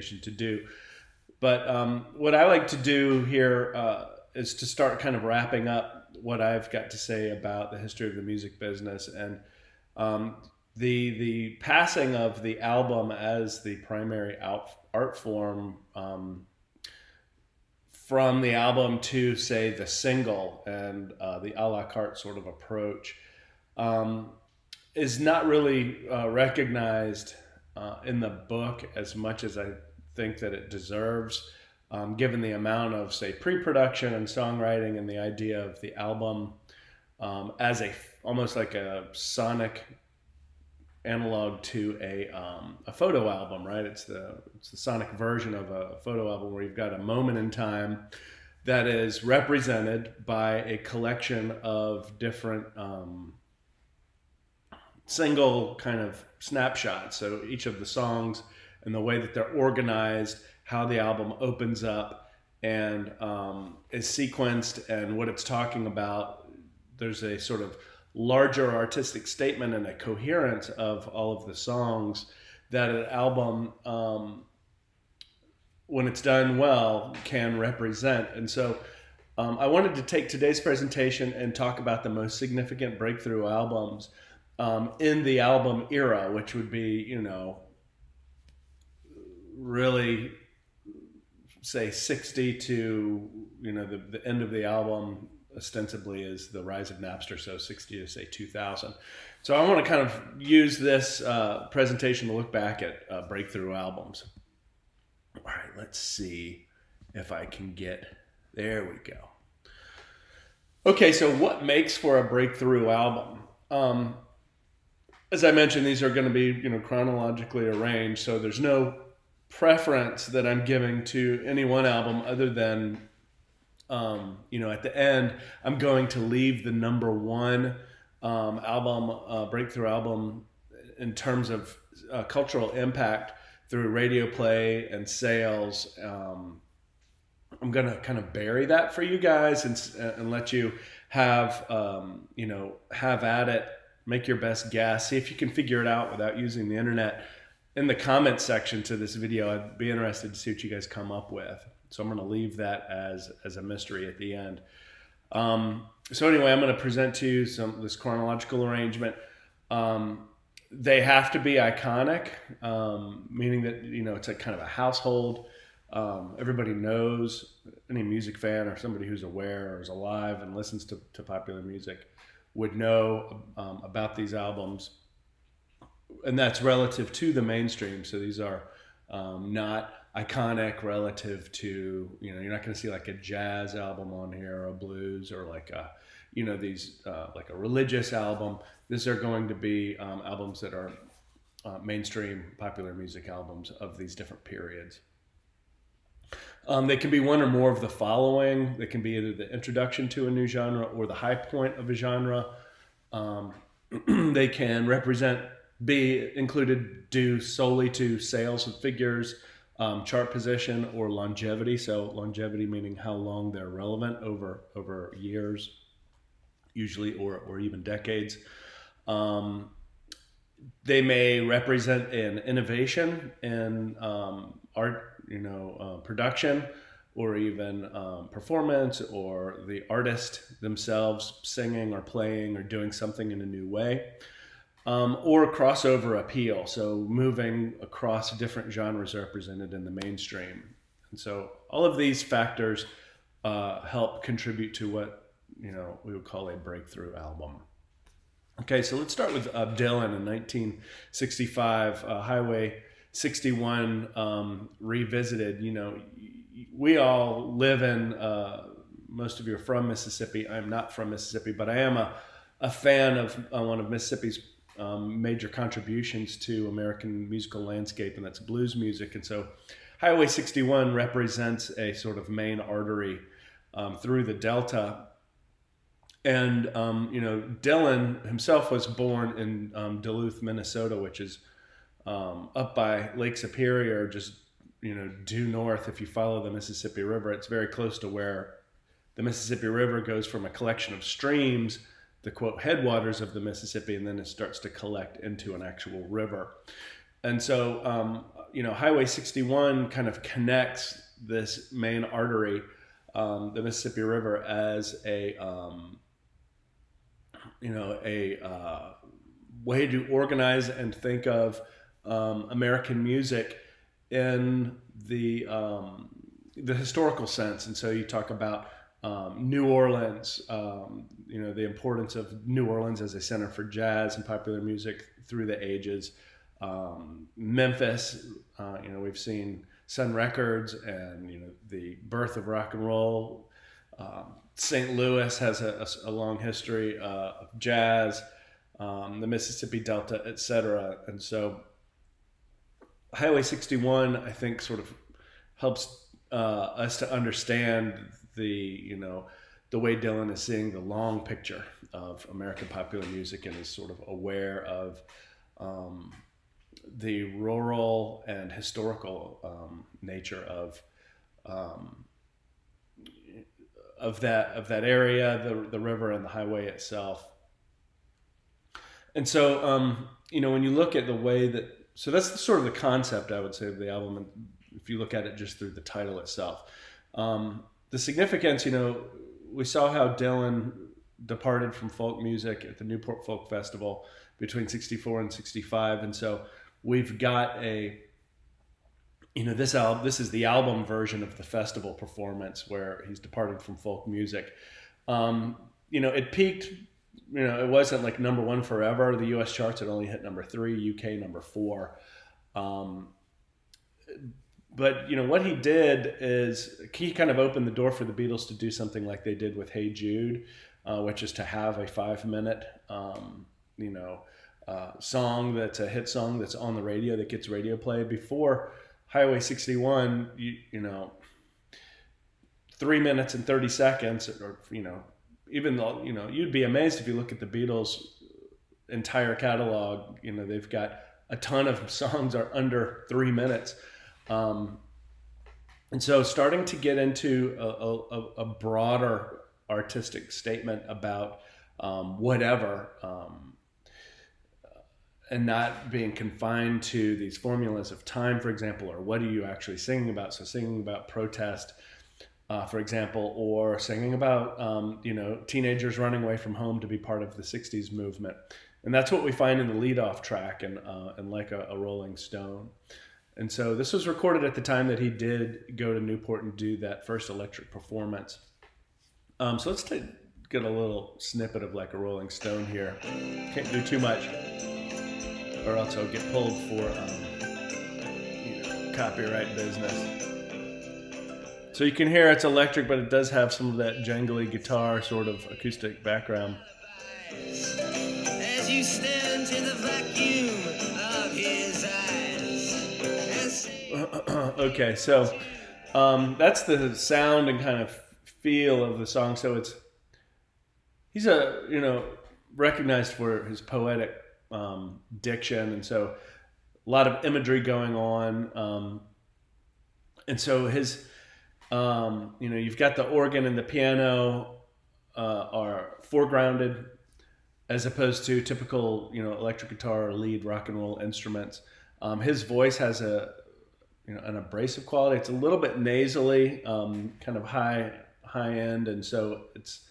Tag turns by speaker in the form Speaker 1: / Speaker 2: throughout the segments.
Speaker 1: to do. But what I like to do here is to start kind of wrapping up what I've got to say about the history of the music business and um, the passing of the album as the primary art form from the album to, say, the single and the a la carte sort of approach um, is not really recognized in the book as much as I think that it deserves, given the amount of, say, pre-production and songwriting and the idea of the album as almost like a sonic analog to a photo album, right? It's the sonic version of a photo album where you've got a moment in time that is represented by a collection of different single kind of snapshots. So each of the songs and the way that they're organized, how the album opens up and is sequenced, and what it's talking about. There's a sort of larger artistic statement and a coherence of all of the songs that an album, when it's done well, can represent. And so I wanted to take today's presentation and talk about the most significant breakthrough albums in the album era, which would be, really say 60 to, the end of the album ostensibly is the rise of Napster, so 60 to say 2000. So I want to kind of use this presentation to look back at breakthrough albums. All right, let's see if I can get, there we go. Okay, so what makes for a breakthrough album? As I mentioned, these are going to be, chronologically arranged, so there's no preference that I'm giving to any one album other than at the end, I'm going to leave the number one breakthrough album in terms of cultural impact through radio play and sales. I'm going to kind of bury that for you guys and let you have, have at it, make your best guess, see if you can figure it out without using the internet. In the comments section to this video, I'd be interested to see what you guys come up with. So I'm going to leave that as a mystery at the end. So anyway, I'm going to present to you this chronological arrangement. They have to be iconic, meaning that it's a kind of a household. Everybody knows, any music fan or somebody who's aware or is alive and listens to popular music would know about these albums. And that's relative to the mainstream. So these are not iconic relative to, you're not going to see like a jazz album on here or a blues or like a, like a religious album. These are going to be albums that are mainstream popular music albums of these different periods. They can be one or more of the following. They can be either the introduction to a new genre or the high point of a genre. They can be included due solely to sales of figures, chart position, or longevity. So longevity meaning how long they're relevant over years, usually, or even decades. They may represent an innovation in art, production, or even performance, or the artist themselves singing or playing or doing something in a new way. Or crossover appeal, so moving across different genres represented in the mainstream. And so all of these factors help contribute to what we would call a breakthrough album. Okay, so let's start with Dylan in 1965, Highway 61 revisited. We all live in, most of you are from Mississippi. I'm not from Mississippi, but I am a fan of one of Mississippi's major contributions to American musical landscape, and that's blues music. And so Highway 61 represents a sort of main artery through the Delta. And, Dylan himself was born in Duluth, Minnesota, which is up by Lake Superior, just, due north. If you follow the Mississippi River, it's very close to where the Mississippi River goes from a collection of streams, the quote headwaters of the Mississippi, and then it starts to collect into an actual river. And so, Highway 61 kind of connects this main artery, the Mississippi River, as a way to organize and think of American music in the historical sense. And so you talk about New Orleans, the importance of New Orleans as a center for jazz and popular music through the ages. Memphis, we've seen Sun Records and the birth of rock and roll. St. Louis has a long history of jazz, the Mississippi Delta, etc. And so Highway 61, I think, sort of helps us to understand the way Dylan is seeing the long picture of American popular music and is sort of aware of the rural and historical nature of that area, the river and the highway itself. And so, when you look at the way so that's sort of the concept, I would say, of the album. If you look at it just through the title itself, the significance, we saw how Dylan departed from folk music at the Newport Folk Festival between 64 and 65. And so we've got this is the album version of the festival performance where he's departing from folk music. It peaked, it wasn't like number one forever. The US charts had only hit number 3, UK number 4. But what he did is he kind of opened the door for the Beatles to do something like they did with Hey Jude, which is to have a 5-minute, song that's a hit song that's on the radio that gets radio play. Before Highway 61, 3 minutes and 30 seconds, or even though you'd be amazed if you look at the Beatles' entire catalog. They've got a ton of songs are under 3 minutes. And so starting to get into a broader artistic statement about whatever, and not being confined to these formulas of time, for example, or what are you actually singing about? So singing about protest, for example, or singing about, teenagers running away from home to be part of the 60s movement. And that's what we find in the leadoff track and Like a Rolling Stone. And so this was recorded at the time that he did go to Newport and do that first electric performance. So let's get a little snippet of Like a Rolling Stone here. Can't do too much, or else I'll get pulled for copyright business. So you can hear it's electric, but it does have some of that jangly guitar sort of acoustic background. As you stare into the vacuum of his eyes. Okay, so that's the sound and kind of feel of the song. So he's recognized for his poetic diction, and so a lot of imagery going on. And so his you've got the organ and the piano are foregrounded, as opposed to typical, electric guitar or lead rock and roll instruments. His voice has an abrasive quality. It's a little bit nasally, kind of high end, and so it's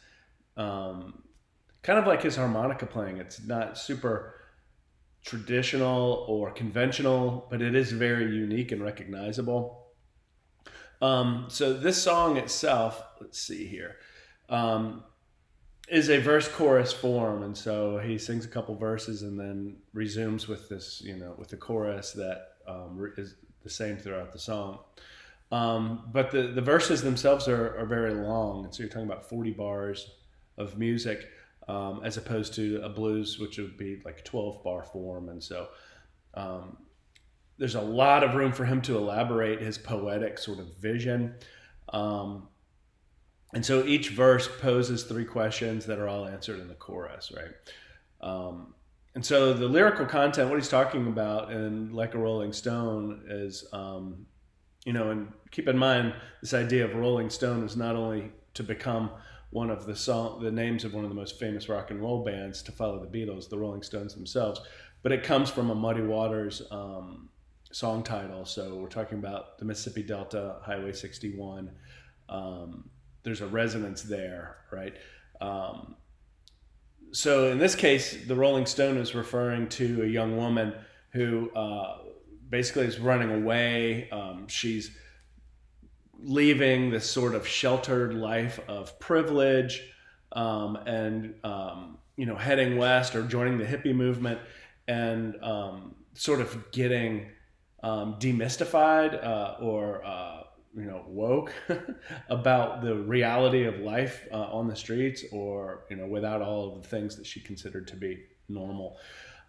Speaker 1: kind of like his harmonica playing. It's not super traditional or conventional, but it is very unique and recognizable. So this song itself, let's see here, is a verse chorus form. And so he sings a couple verses and then resumes with this, with the chorus that is the same throughout the song. But the verses themselves are very long. And so you're talking about 40 bars of music, as opposed to a blues, which would be like 12 bar form. And so, there's a lot of room for him to elaborate his poetic sort of vision. And so each verse poses 3 questions that are all answered in the chorus, right? And so the lyrical content, what he's talking about in Like a Rolling Stone is, and keep in mind, this idea of Rolling Stone is not only to become one of the names of one of the most famous rock and roll bands to follow the Beatles, the Rolling Stones themselves, but it comes from a Muddy Waters song title. So we're talking about the Mississippi Delta, Highway 61. There's a resonance there, right? So in this case, the Rolling Stone is referring to a young woman who basically is running away. She's leaving this sort of sheltered life of privilege, and heading west or joining the hippie movement, and sort of getting demystified or woke about the reality of life on the streets, or without all of the things that she considered to be normal.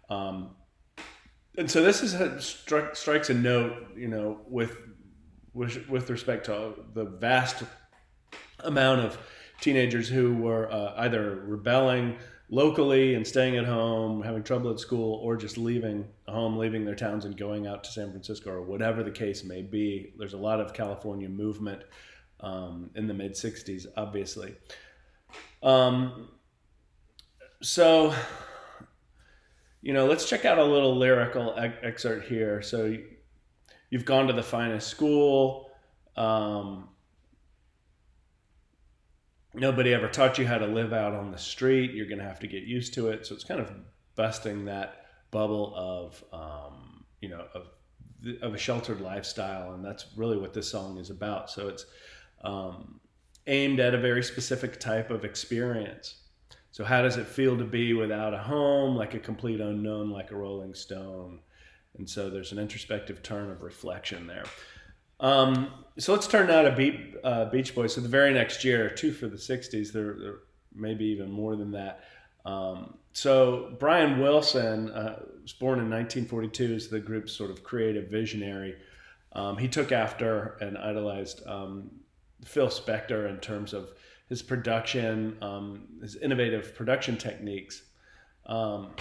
Speaker 1: And so this strikes a note, with respect to the vast amount of teenagers who were either rebelling locally and staying at home, having trouble at school, or just leaving home, leaving their towns and going out to San Francisco, or whatever the case may be. There's a lot of California movement in the mid-'60s, obviously. So let's check out a little lyrical excerpt here. So you've gone to the finest school. Nobody ever taught you how to live out on the street. You're going to have to get used to it. So it's kind of busting that bubble of a sheltered lifestyle, and that's really what this song is about. So it's aimed at a very specific type of experience. So how does it feel to be without a home, like a complete unknown, like a Rolling Stone? And so there's an introspective turn of reflection there. So let's turn now to Beach Boys. So the very next year, two for the 60s, there maybe even more than that. So Brian Wilson was born in 1942, is the group's sort of creative visionary. He took after and idolized Phil Spector in terms of his production, his innovative production techniques. And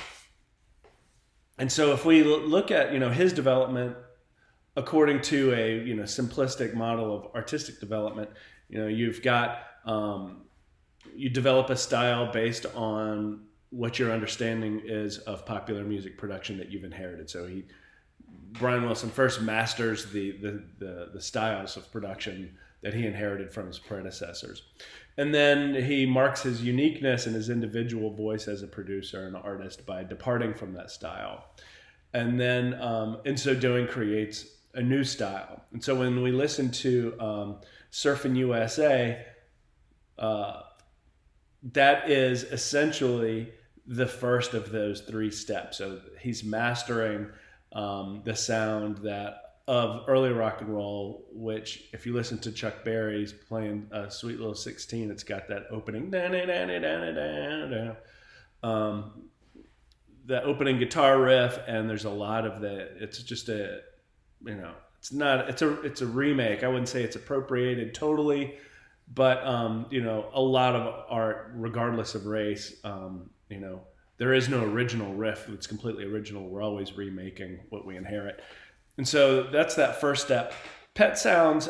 Speaker 1: so if we look at, his development according to a, simplistic model of artistic development, you've got, you develop a style based on what your understanding is of popular music production that you've inherited. So Brian Wilson first masters the styles of production that he inherited from his predecessors. And then he marks his uniqueness and his individual voice as a producer and artist by departing from that style. And then in so doing creates a new style. And so when we listen to Surfin' USA, that is essentially the first of those three steps. So he's mastering the sound of early rock and roll, which if you listen to Chuck Berry's playing Sweet Little 16, it's got that opening the opening guitar riff, and there's a lot of that. It's just it's a remake. I wouldn't say it's appropriated totally, but a lot of art, regardless of race, there is no original riff that's completely original. We're always remaking what we inherit. And so that's that first step. Pet Sounds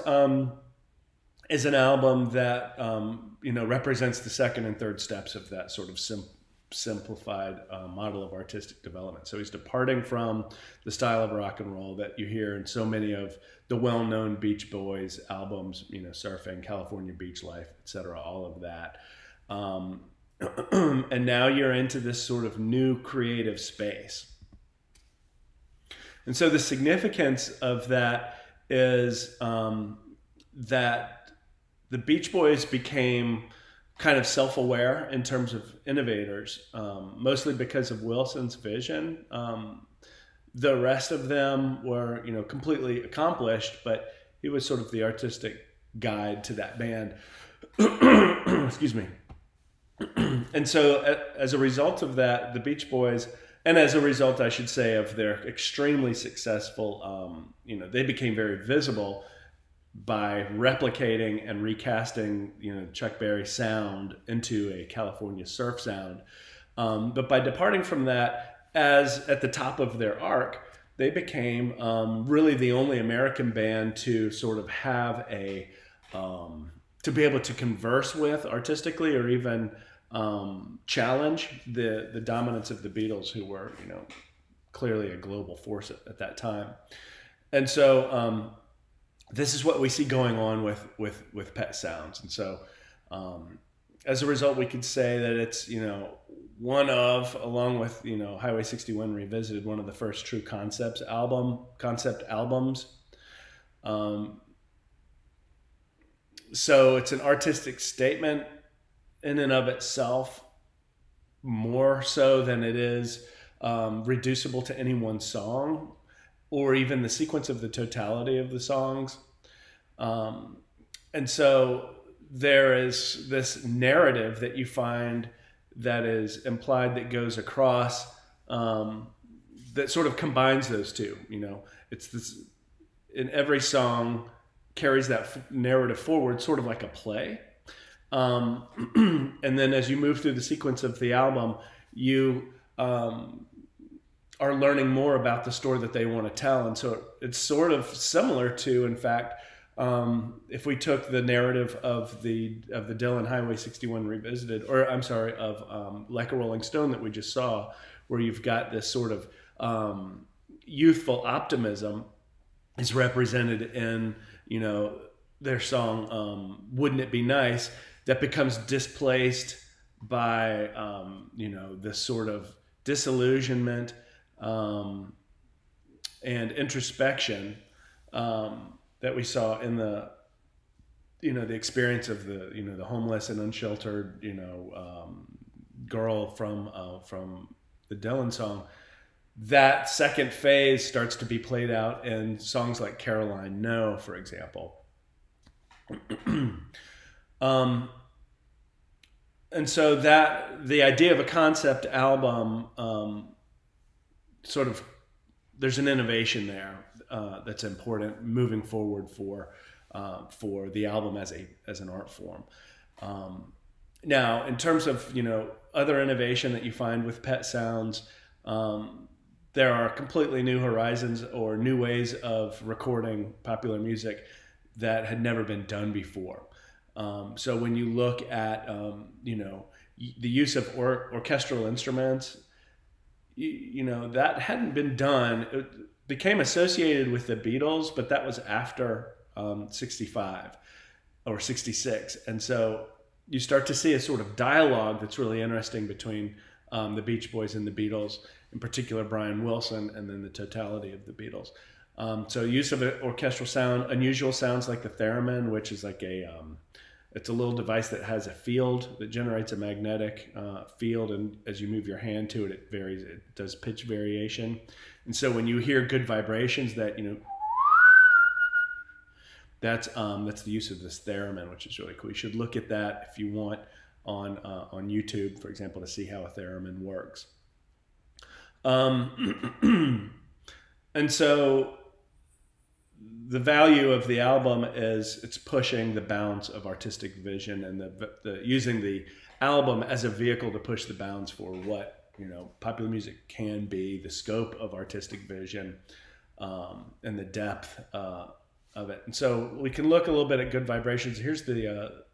Speaker 1: is an album that represents the second and third steps of that sort of simplified model of artistic development. So he's departing from the style of rock and roll that you hear in so many of the well-known Beach Boys albums, Surfing, California Beach Life, etc., all of that. And now you're into this sort of new creative space. And so the significance of that is that the Beach Boys became kind of self-aware in terms of innovators, mostly because of Wilson's vision. The rest of them were, completely accomplished, but he was sort of the artistic guide to that band. Excuse me. And so as a result of that, the Beach Boys, and as a result, I should say, of their extremely successful, they became very visible by replicating and recasting, Chuck Berry's sound into a California surf sound. But by departing from that, as at the top of their arc, they became really the only American band to sort of have to be able to converse with artistically, or even challenge the dominance of the Beatles, who were, clearly a global force at that time. And so this is what we see going on with pet sounds. And so as a result, we could say that it's, one of, along with, Highway 61 Revisited, one of the first true concept albums. So it's an artistic statement in and of itself, more so than it is reducible to any one song or even the sequence of the totality of the songs. And so there is this narrative that you find that is implied that goes across, that sort of combines those two. It's this, in every song carries that narrative forward, sort of like a play. And then as you move through the sequence of the album, you are learning more about the story that they want to tell. And so it's sort of similar to, in fact, if we took the narrative of the Dylan Highway 61 Revisited, or I'm sorry, of Like a Rolling Stone that we just saw, where you've got this sort of youthful optimism is represented in, their song, Wouldn't It Be Nice, that becomes displaced by, this sort of disillusionment and introspection that we saw in the, the experience of the homeless and unsheltered, girl from the Dylan song. That second phase starts to be played out in songs like Caroline No, for example. And so that the idea of a concept album, sort of, there's an innovation there that's important moving forward for the album as an art form. Now, in terms of other innovation that you find with pet sounds, there are completely new horizons or new ways of recording popular music that had never been done before. So when you look at the use of orchestral instruments, that hadn't been done. It became associated with the Beatles, but that was after 65 or 66. And so you start to see a sort of dialogue that's really interesting between the Beach Boys and the Beatles, in particular Brian Wilson, and then the totality of the Beatles. So use of an orchestral sound, unusual sounds like the theremin, which is like it's a little device that has a field that generates a magnetic field, and as you move your hand to it, it varies. It does pitch variation, and so when you hear good vibrations, that that's the use of this theremin, which is really cool. You should look at that if you want on YouTube, for example, to see how a theremin works. And so the value of the album is it's pushing the bounds of artistic vision, and the using the album as a vehicle to push the bounds for what popular music can be, the scope of artistic vision, and the depth of it. And so we can look a little bit at Good Vibrations. Here's the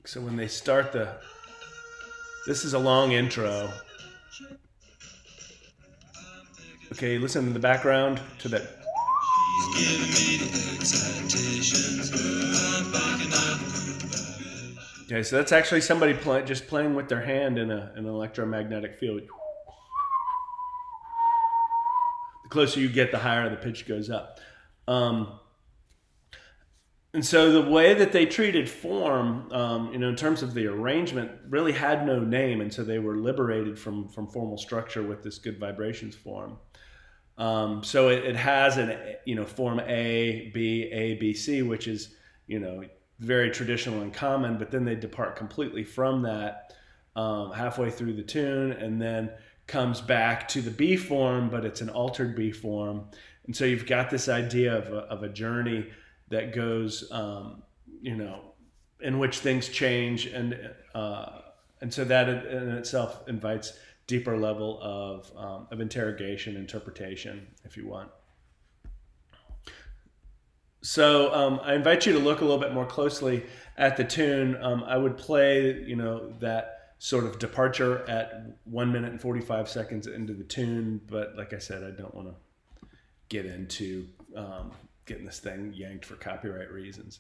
Speaker 1: so when they start this is a long intro. Okay, listen in the background to that. Okay, so that's actually somebody just playing with their hand in an electromagnetic field. The closer you get, the higher the pitch goes up. And so the way that they treated form, in terms of the arrangement, really had no name, and so they were liberated from formal structure with this Good Vibrations form. So it has form A, B, C, which is, very traditional and common, but then they depart completely from that halfway through the tune, and then comes back to the B form, but it's an altered B form. And so you've got this idea of a journey that goes, in which things change, and so that in itself invites deeper level of interrogation, interpretation, if you want. So I invite you to look a little bit more closely at the tune. I would play, that sort of departure at 1 minute and 45 seconds into the tune. But like I said, I don't want to get into getting this thing yanked for copyright reasons.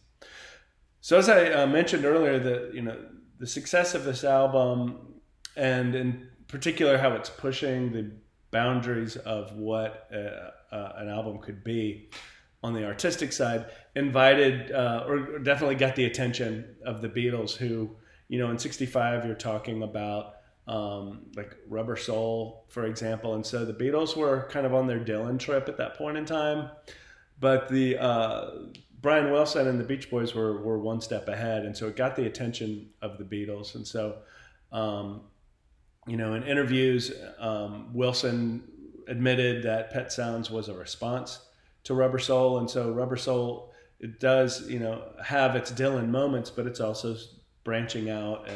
Speaker 1: So as I mentioned earlier, the success of this album, and in particular how it's pushing the boundaries of what an album could be on the artistic side, invited or definitely got the attention of the Beatles, who, in 65 you're talking about like Rubber Soul, for example. And so the Beatles were kind of on their Dylan trip at that point in time, but the Brian Wilson and the Beach Boys were one step ahead, and so it got the attention of the Beatles. And so in interviews, Wilson admitted that Pet Sounds was a response to Rubber Soul. And so Rubber Soul, it does, have its Dylan moments, but it's also branching out.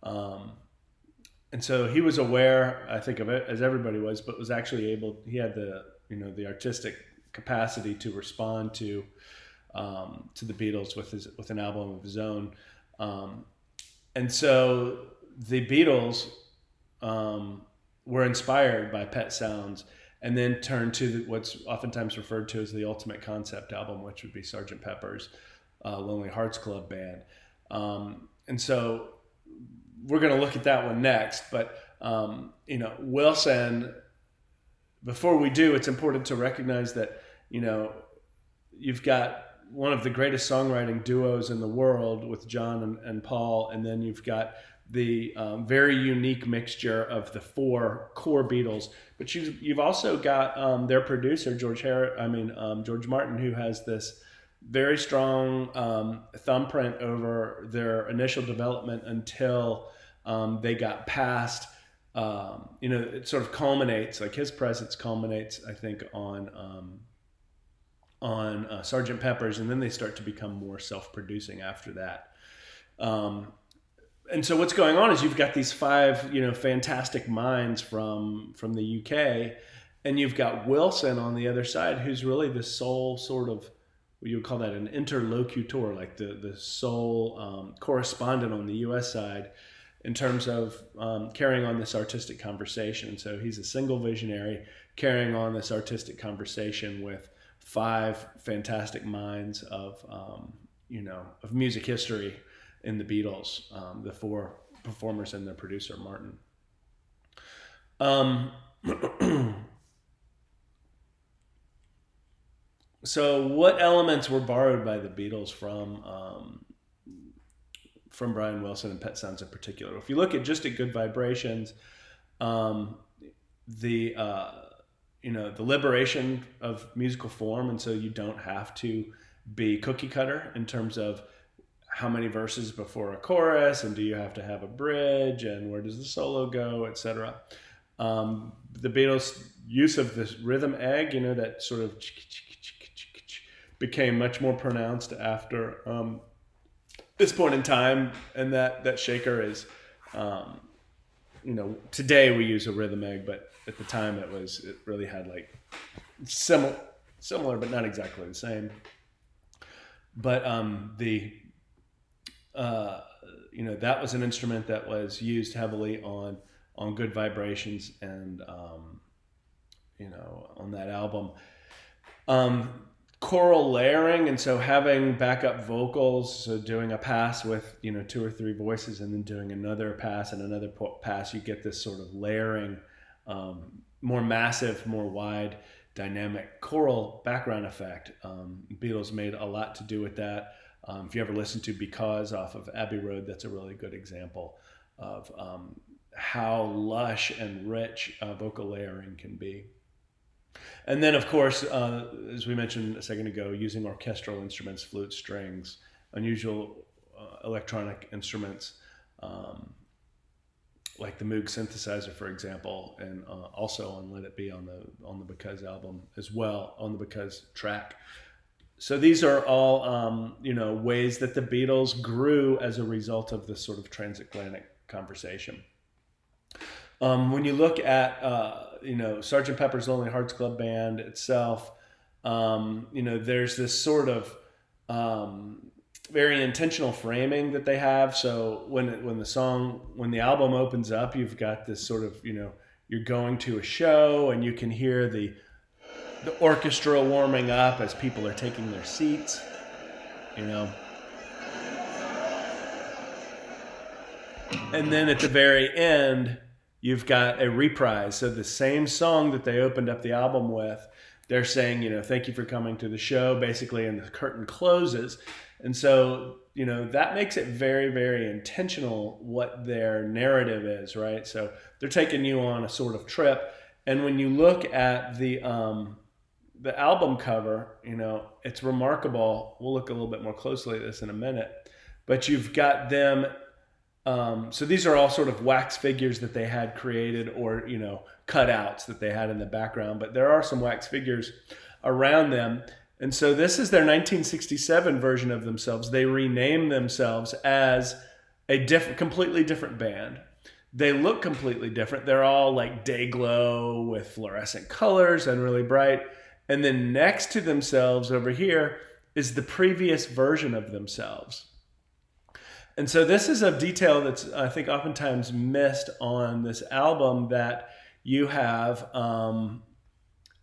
Speaker 1: And so he was aware, I think, of it, as everybody was, but was actually he had the artistic capacity to respond to the Beatles with an album of his own. And so the Beatles were inspired by Pet Sounds, and then turned to what's oftentimes referred to as the ultimate concept album, which would be Sgt. Pepper's Lonely Hearts Club Band. And so we're going to look at that one next. But, Wilson, before we do, it's important to recognize that, you've got one of the greatest songwriting duos in the world with John and Paul, and then you've got the very unique mixture of the four core Beatles. But you've also got their producer George Martin, who has this very strong thumbprint over their initial development until they got past. It sort of culminates, like his presence culminates, I think, on Sgt. Pepper's, and then they start to become more self-producing after that. And so what's going on is you've got these five, fantastic minds from the UK, and you've got Wilson on the other side, who's really the sole sort of, you would call that an interlocutor, like the sole correspondent on the US side in terms of carrying on this artistic conversation. And so he's a single visionary carrying on this artistic conversation with five fantastic minds of music history in the Beatles, the four performers and the producer, Martin. So what elements were borrowed by the Beatles from Brian Wilson and Pet Sounds in particular? If you look at Good Vibrations, the liberation of musical form, and so you don't have to be cookie cutter in terms of how many verses before a chorus, and do you have to have a bridge, and where does the solo go, etc. The Beatles' use of this rhythm egg, that sort of became much more pronounced after this point in time, and that shaker is, today we use a rhythm egg, but at the time it really had like similar, but not exactly the same. But that was an instrument that was used heavily on Good Vibrations and on that album. Choral layering, and so having backup vocals, so doing a pass with two or three voices and then doing another pass and another pass, you get this sort of layering, more massive, more wide, dynamic choral background effect. Beatles made a lot to do with that. If you ever listen to Because off of Abbey Road, that's a really good example of how lush and rich vocal layering can be. And then, of course, as we mentioned a second ago, using orchestral instruments, flute, strings, unusual electronic instruments, like the Moog synthesizer, for example, and also on Let It Be on the Because album as well, on the Because track. So these are all, ways that the Beatles grew as a result of this sort of transatlantic conversation. When you look at, Sgt. Pepper's Lonely Hearts Club Band itself, there's this sort of very intentional framing that they have. So when the album opens up, you've got this sort of, you're going to a show and you can hear the orchestra warming up as people are taking their seats, And then at the very end, you've got a reprise. So the same song that they opened up the album with, they're saying, thank you for coming to the show, basically, and the curtain closes. And so, that makes it very, very intentional what their narrative is, right? So they're taking you on a sort of trip. And when you look at the album cover, it's remarkable. We'll look a little bit more closely at this in a minute. But you've got them. So these are all sort of wax figures that they had created, or, cutouts that they had in the background. But there are some wax figures around them. And so this is their 1967 version of themselves. They renamed themselves as a completely different band. They look completely different. They're all like day glow with fluorescent colors and really bright. And then next to themselves over here is the previous version of themselves. And so this is a detail that's, I think, oftentimes missed on this album, that you have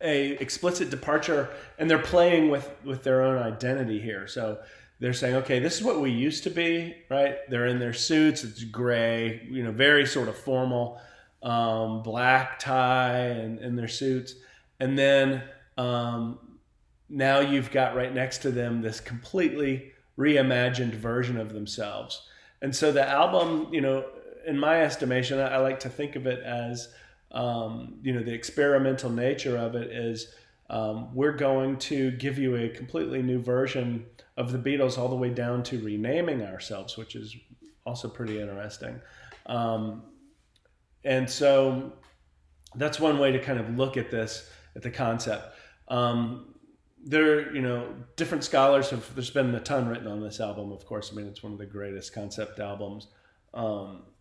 Speaker 1: a explicit departure, and they're playing with their own identity here. So they're saying, okay, this is what we used to be, right? They're in their suits. It's gray, very sort of formal, black tie and their suits. And then now you've got right next to them this completely reimagined version of themselves. And so the album, in my estimation, I like to think of it as, the experimental nature of it is, we're going to give you a completely new version of the Beatles, all the way down to renaming ourselves, which is also pretty interesting. And so that's one way to kind of look at this, at the concept. Different scholars there's been a ton written on this album, of course. I mean, it's one of the greatest concept albums.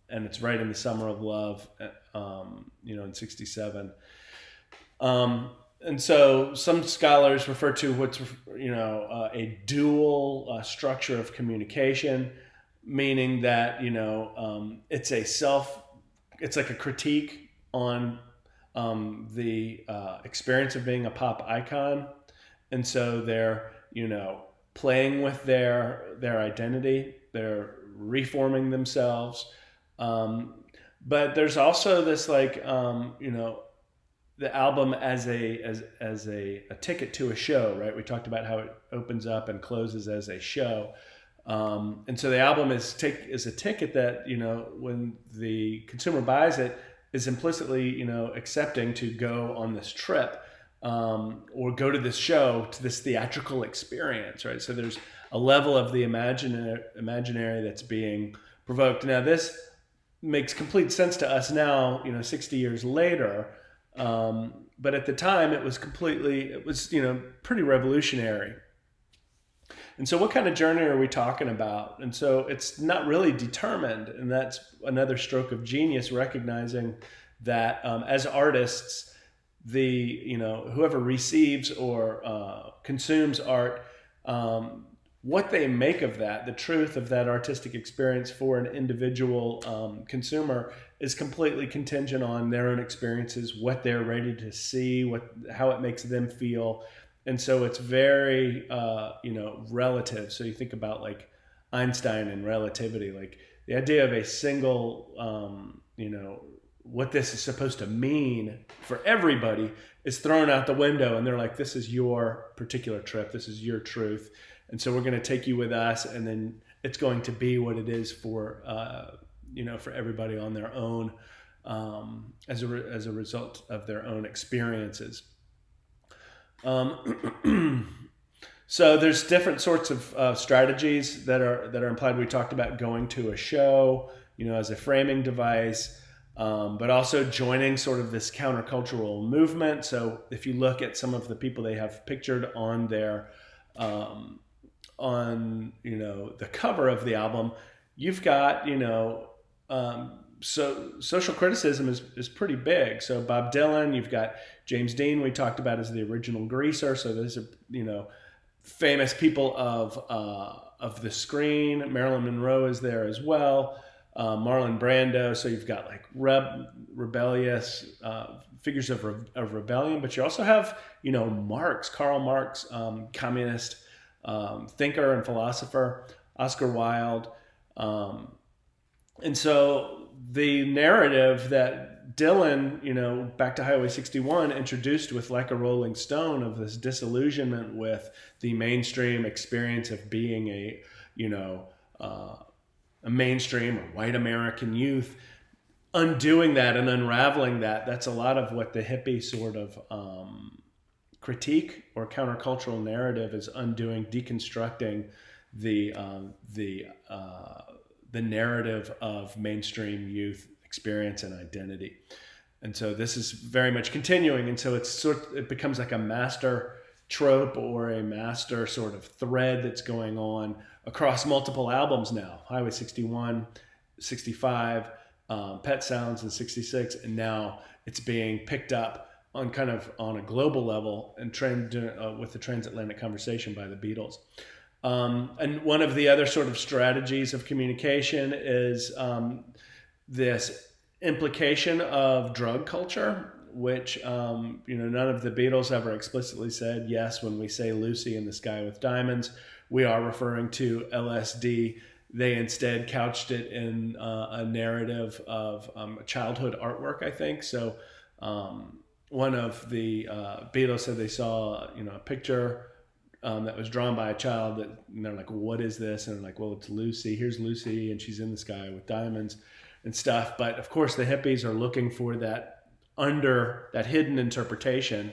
Speaker 1: And it's right in the summer of love, in 67. And so some scholars refer to what's, a dual structure of communication, meaning that, it's like a critique on the experience of being a pop icon. And so they're, playing with their identity, they're reforming themselves. But there's also this the album as a ticket to a show, right? We talked about how it opens up and closes as a show. And so the album is a ticket that, when the consumer buys it, is implicitly, accepting to go on this trip. Or go to this show, to this theatrical experience, right? So there's a level of the imaginary that's being provoked. Now, this makes complete sense to us now, 60 years later. But at the time, it was pretty revolutionary. And so what kind of journey are we talking about? And so it's not really determined. And that's another stroke of genius, recognizing that as artists, whoever receives or consumes art, what they make of that, the truth of that artistic experience for an individual consumer, is completely contingent on their own experiences, what they're ready to see, how it makes them feel. And so it's very relative. So you think about like Einstein and relativity, like the idea of a single what this is supposed to mean for everybody is thrown out the window, and they're like, this is your particular trip, this is your truth, and so we're going to take you with us, and then it's going to be what it is for for everybody on their own, as a result of their own experiences. So there's different sorts of strategies that are implied. We talked about going to a show, as a framing device. But also joining sort of this countercultural movement. So if you look at some of the people they have pictured on their, the cover of the album, you've got, so social criticism is pretty big. So Bob Dylan, you've got James Dean, we talked about as the original greaser. So there's famous people of of the screen. Marilyn Monroe is there as well. Marlon Brando. So you've got like rebellious figures of rebellion, but you also have, Karl Marx, communist thinker and philosopher, Oscar Wilde. And so the narrative that Dylan, Back to Highway 61, introduced with Like a Rolling Stone, of this disillusionment with the mainstream experience of being a mainstream or white American youth, undoing that and unraveling that's a lot of what the hippie sort of critique or countercultural narrative is undoing, deconstructing the narrative of mainstream youth experience and identity. And so this is very much continuing. And so it becomes like a master trope or a master sort of thread that's going on across multiple albums now. Highway 61, 65, Pet Sounds in 66, and now it's being picked up on kind of on a global level and trained with the Transatlantic Conversation by the Beatles. And one of the other sort of strategies of communication is this implication of drug culture, which none of the Beatles ever explicitly said. Yes, when we say Lucy in the Sky with Diamonds, we are referring to LSD. They instead couched it in a narrative of childhood artwork, I think. So one of the Beatles said they saw a picture that was drawn by a child, and they're like, well, what is this? And they're like, well, it's Lucy. Here's Lucy, and she's in the sky with diamonds and stuff. But of course, the hippies are looking for that hidden interpretation,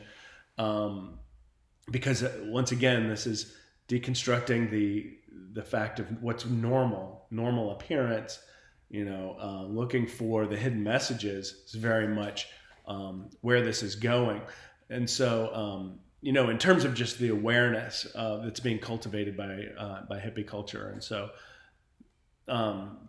Speaker 1: because once again, this is deconstructing the fact of what's normal appearance. Looking for the hidden messages is very much where this is going. And so, in terms of just the awareness that's being cultivated by hippie culture. And so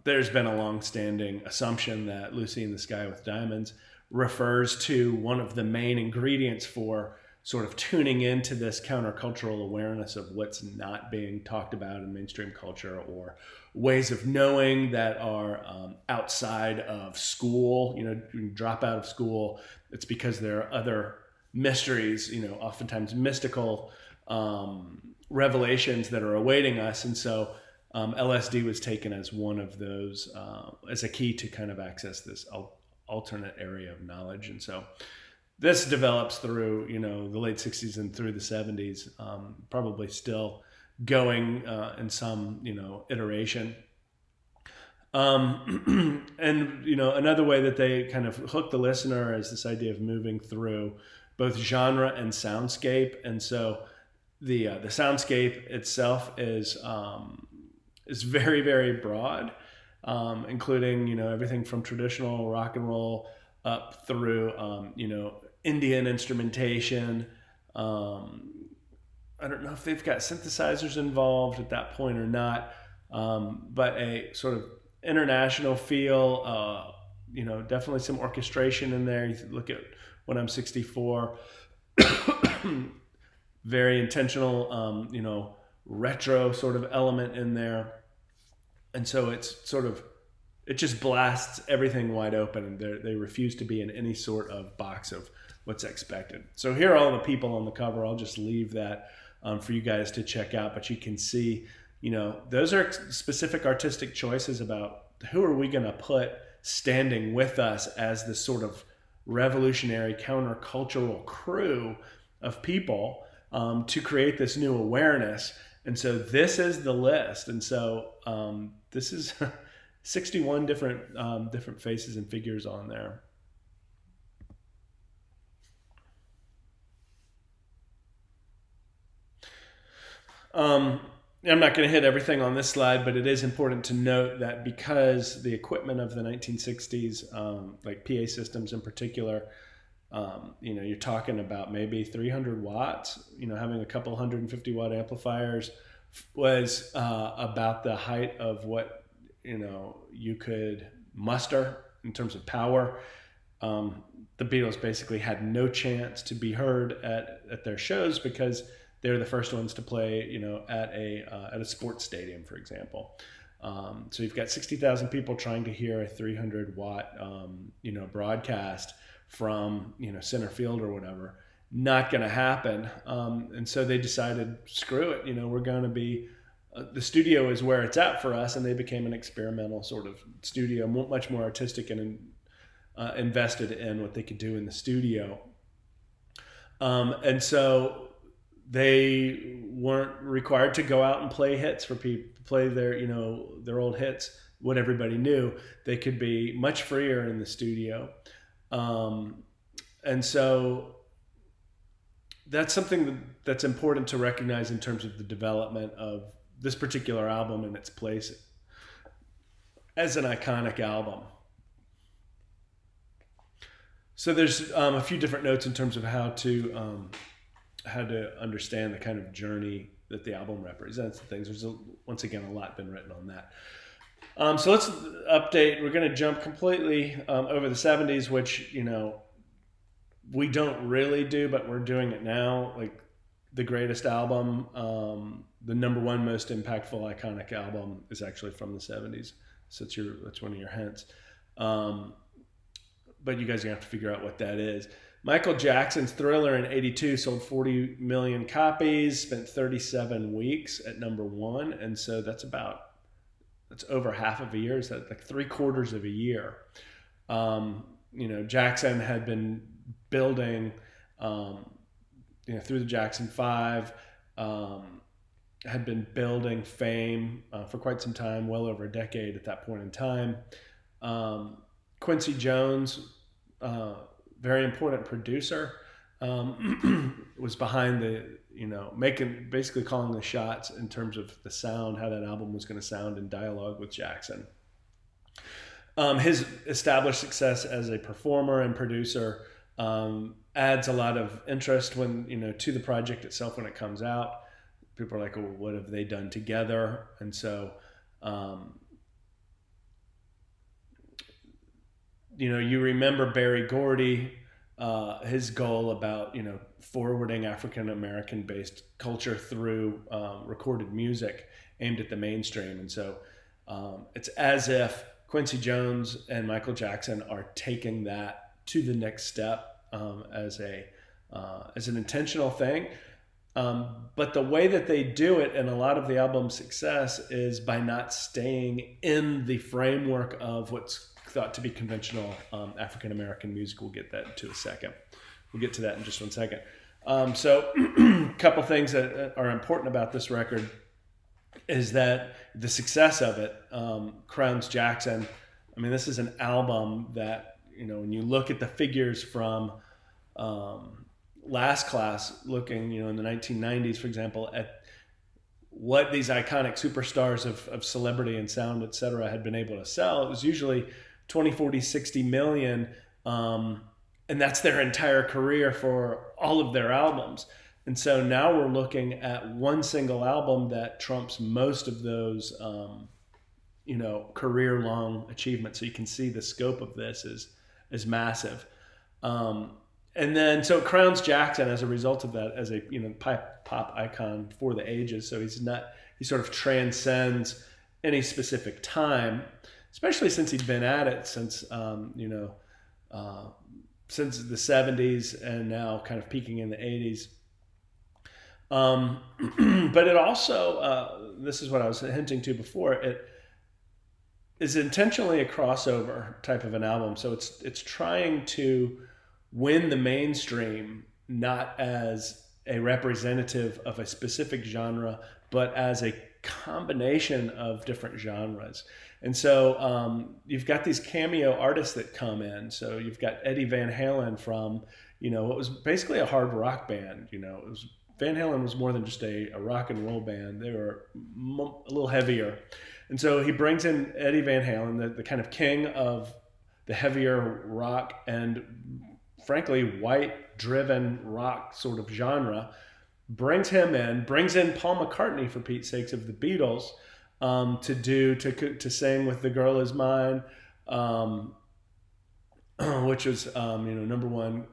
Speaker 1: there's been a long-standing assumption that Lucy in the Sky with Diamonds refers to one of the main ingredients for sort of tuning into this countercultural awareness of what's not being talked about in mainstream culture, or ways of knowing that are outside of school. You drop out of school, it's because there are other mysteries, oftentimes mystical revelations that are awaiting us. And so LSD was taken as one of those, as a key to kind of access this alternate area of knowledge. And so this develops through, the late 60s and through the 70s, probably still going in some, iteration. And, another way that they kind of hook the listener is this idea of moving through both genre and soundscape. And so the soundscape itself is very, very broad, including, everything from traditional rock and roll up through, Indian instrumentation. I don't know if they've got synthesizers involved at that point or not, but a sort of international feel, definitely some orchestration in there. You look at When I'm 64, very intentional, retro sort of element in there. And so it just blasts everything wide open, and they refuse to be in any sort of box of what's expected. So here are all the people on the cover. I'll just leave that for you guys to check out, but you can see, those are specific artistic choices about who are we going to put standing with us as this sort of revolutionary countercultural crew of people to create this new awareness. And so this is the list. And so this is 61 different faces and figures on there. I'm not going to hit everything on this slide, but it is important to note that because the equipment of the 1960s, like PA systems in particular, you're talking about maybe 300 watts, having a couple 150 watt amplifiers was about the height of what, you could muster in terms of power. The Beatles basically had no chance to be heard at their shows because they were the first ones to play, at a sports stadium, for example. So you've got 60,000 people trying to hear a 300 watt, broadcast from, center field or whatever. Not going to happen. And so they decided, screw it, we're going to be, the studio is where it's at for us. And they became an experimental sort of studio, much more artistic and invested in what they could do in the studio. And so they weren't required to go out and play hits for people, play their old hits, what everybody knew. They could be much freer in the studio. And so that's something that's important to recognize in terms of the development of this particular album and its place as an iconic album. So there's a few different notes in terms of how to understand the kind of journey that the album represents and things. There's once again a lot been written on that. So let's update. We're going to jump completely over the 70s, which we don't really do, but we're doing it now. Like the greatest album, the number one most impactful iconic album is actually from the 70s. So that's one of your hints. But you guys are going to have to figure out what that is. Michael Jackson's Thriller in 82 sold 40 million copies, spent 37 weeks at number one. And so that's over half of a year. Is that like 3/4 of a year? Jackson had been building, through the Jackson 5, had been building fame for quite some time, well over a decade at that point in time. Quincy Jones, very important producer, was behind basically calling the shots in terms of the sound, how that album was going to sound in dialogue with Jackson. His established success as a performer and producer adds a lot of interest to the project itself when it comes out. People are like, well, what have they done together? And so, you remember Berry Gordy, his goal about, forwarding African-American based culture through recorded music aimed at the mainstream. And so it's as if Quincy Jones and Michael Jackson are taking that to the next step as an intentional thing. But the way that they do it and a lot of the album's success is by not staying in the framework of what's thought to be conventional African-American music. We'll get that into a second. We'll get to that in just one second. So a couple things that are important about this record is that the success of it crowns Jackson. I mean, this is an album that, when you look at the figures from Last Class, looking, in the 1990s, for example, at what these iconic superstars of celebrity and sound, et cetera, had been able to sell, it was usually 20, 40, 60 million. And that's their entire career for all of their albums. And so now we're looking at one single album that trumps most of those, career-long achievements. So you can see the scope of this is massive. And then, so it crowns Jackson as a result of that as a, pop icon for the ages. So he sort of transcends any specific time, especially since he'd been at it since the 70s and now kind of peaking in the 80s. But it also, this is what I was hinting to before, it is intentionally a crossover type of an album. So it's trying to win the mainstream, not as a representative of a specific genre, but as a combination of different genres. And so you've got these cameo artists that come in. So you've got Eddie Van Halen from, what was basically a hard rock band. Van Halen was more than just a rock and roll band. They were a little heavier. And so he brings in Eddie Van Halen, the kind of king of the heavier rock and frankly white-driven rock sort of genre, brings him in, brings in Paul McCartney, for Pete's sakes, of the Beatles, to sing with The Girl Is Mine, which was number one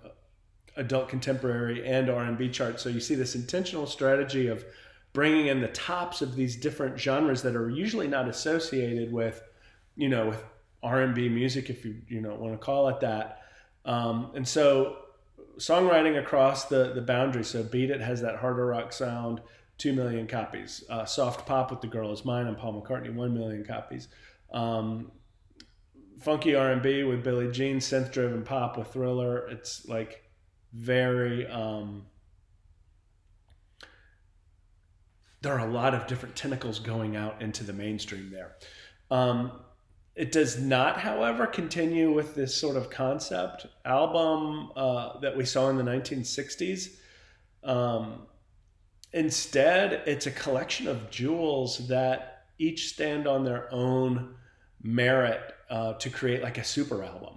Speaker 1: adult contemporary and R&B charts. So you see this intentional strategy of bringing in the tops of these different genres that are usually not associated with, with R&B music, if you want to call it that. And so songwriting across the boundaries. So Beat It has that harder rock sound, 2 million copies. Soft Pop with The Girl Is Mine and Paul McCartney, 1 million copies. Funky R&B with Billie Jean, synth-driven pop with Thriller. It's like very... there are a lot of different tentacles going out into the mainstream there. It does not, however, continue with this sort of concept album that we saw in the 1960s. Instead, it's a collection of jewels that each stand on their own merit to create like a super album,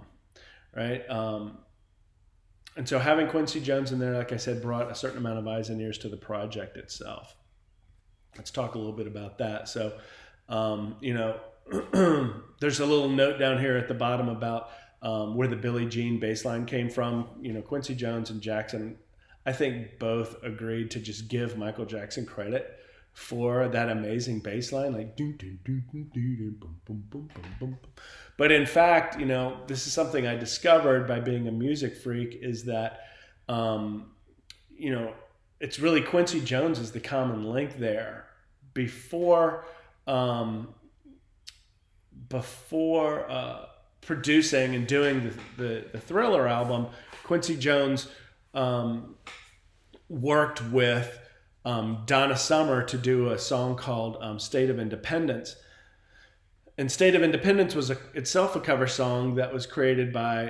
Speaker 1: right? And so having Quincy Jones in there, like I said, brought a certain amount of eyes and ears to the project itself. Let's talk a little bit about that. So, there's a little note down here at the bottom about where the Billie Jean bass line came from. Quincy Jones and Jackson, I think both agreed to just give Michael Jackson credit for that amazing bass line, like boom, boom, boom, boom, boom, boom. But in fact, this is something I discovered by being a music freak, is that it's really Quincy Jones is the common link there. Before producing and doing the Thriller album, Quincy Jones worked with Donna Summer to do a song called State of Independence. And State of Independence was itself a cover song that was created by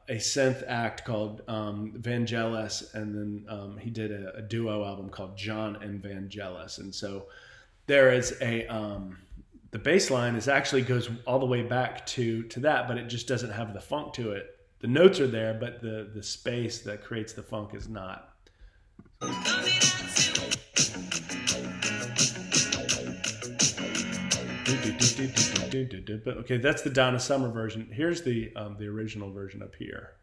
Speaker 1: a synth act called Vangelis, and then he did a duo album called John and Vangelis. And so there is the bass line actually goes all the way back to that, but it just doesn't have the funk to it. The notes are there, but the space that creates the funk is not. But okay, that's the Donna Summer version. Here's the original version up here.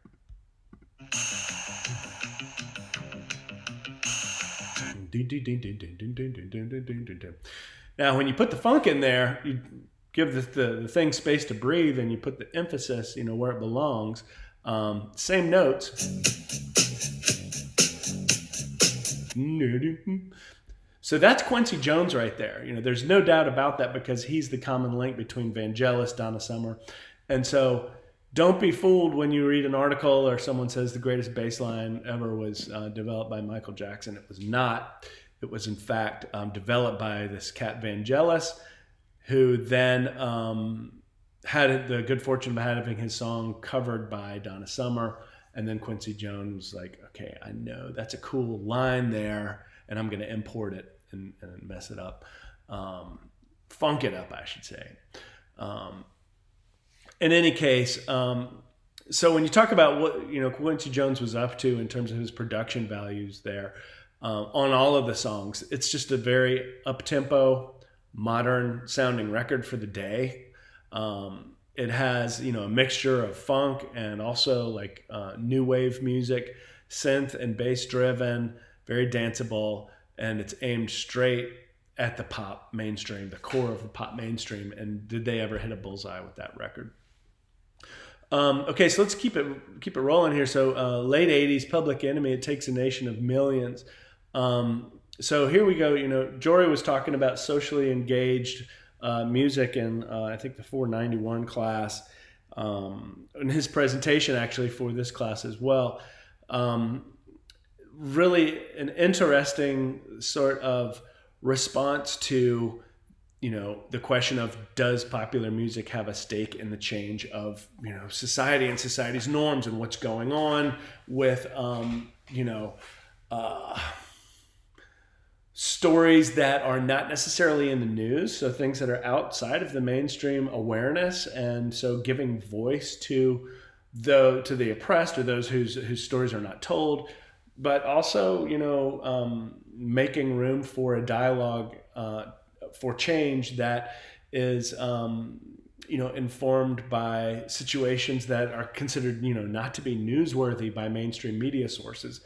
Speaker 1: Now, when you put the funk in there, you give the thing space to breathe, and you put the emphasis, where it belongs. Same notes. So that's Quincy Jones right there. There's no doubt about that, because he's the common link between Vangelis, Donna Summer. And so don't be fooled when you read an article or someone says the greatest bass line ever was developed by Michael Jackson. It was not. It was, in fact, developed by this cat Vangelis, who then had the good fortune of having his song covered by Donna Summer. And then Quincy Jones was like, okay, I know that's a cool line there, and I'm going to import it and mess it up. Funk it up, I should say. In any case, so when you talk about what Quincy Jones was up to in terms of his production values there, on all of the songs, it's just a very up-tempo, modern-sounding record for the day. It has, a mixture of funk and also like new wave music, synth and bass driven, very danceable, and it's aimed straight at the pop mainstream, the core of the pop mainstream. And did they ever hit a bullseye with that record? Okay, so let's keep it rolling here. So late 80s, Public Enemy, It Takes a Nation of Millions. So here we go. Jory was talking about socially engaged music in I think the 491 class, in his presentation actually for this class as well. Really an interesting sort of response to the question of, does popular music have a stake in the change of society and society's norms, and what's going on with stories that are not necessarily in the news, so things that are outside of the mainstream awareness, and so giving voice to the oppressed or those whose stories are not told, but also making room for a dialogue for change that is informed by situations that are considered, not to be newsworthy by mainstream media sources.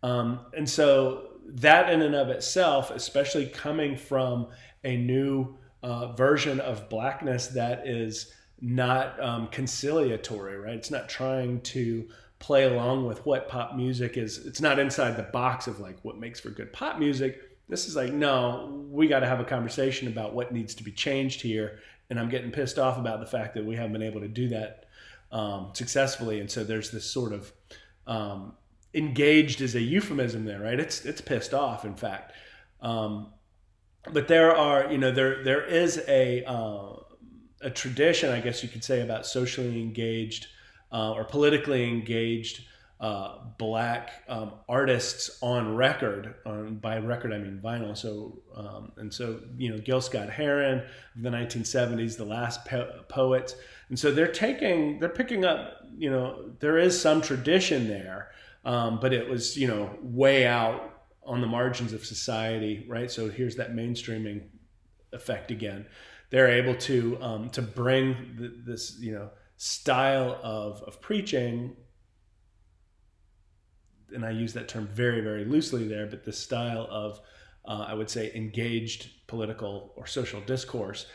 Speaker 1: And so that in and of itself, especially coming from a new version of blackness that is not conciliatory, right? It's not trying to play along with what pop music is. It's not inside the box of like what makes for good pop music. This is like, no, we got to have a conversation about what needs to be changed here. And I'm getting pissed off about the fact that we haven't been able to do that successfully. And so there's this sort of engaged is a euphemism there, right? It's pissed off, in fact. But there are, there is a tradition, I guess you could say, about socially engaged or politically engaged black artists on record. By record, I mean vinyl. So Gil Scott-Heron of the 1970s, the last poets, and so they're picking up. There is some tradition there, but it was way out on the margins of society, right? So here's that mainstreaming effect again. They're able to bring this style of preaching, and I use that term very, very loosely there, but the style of, I would say, engaged political or social discourse,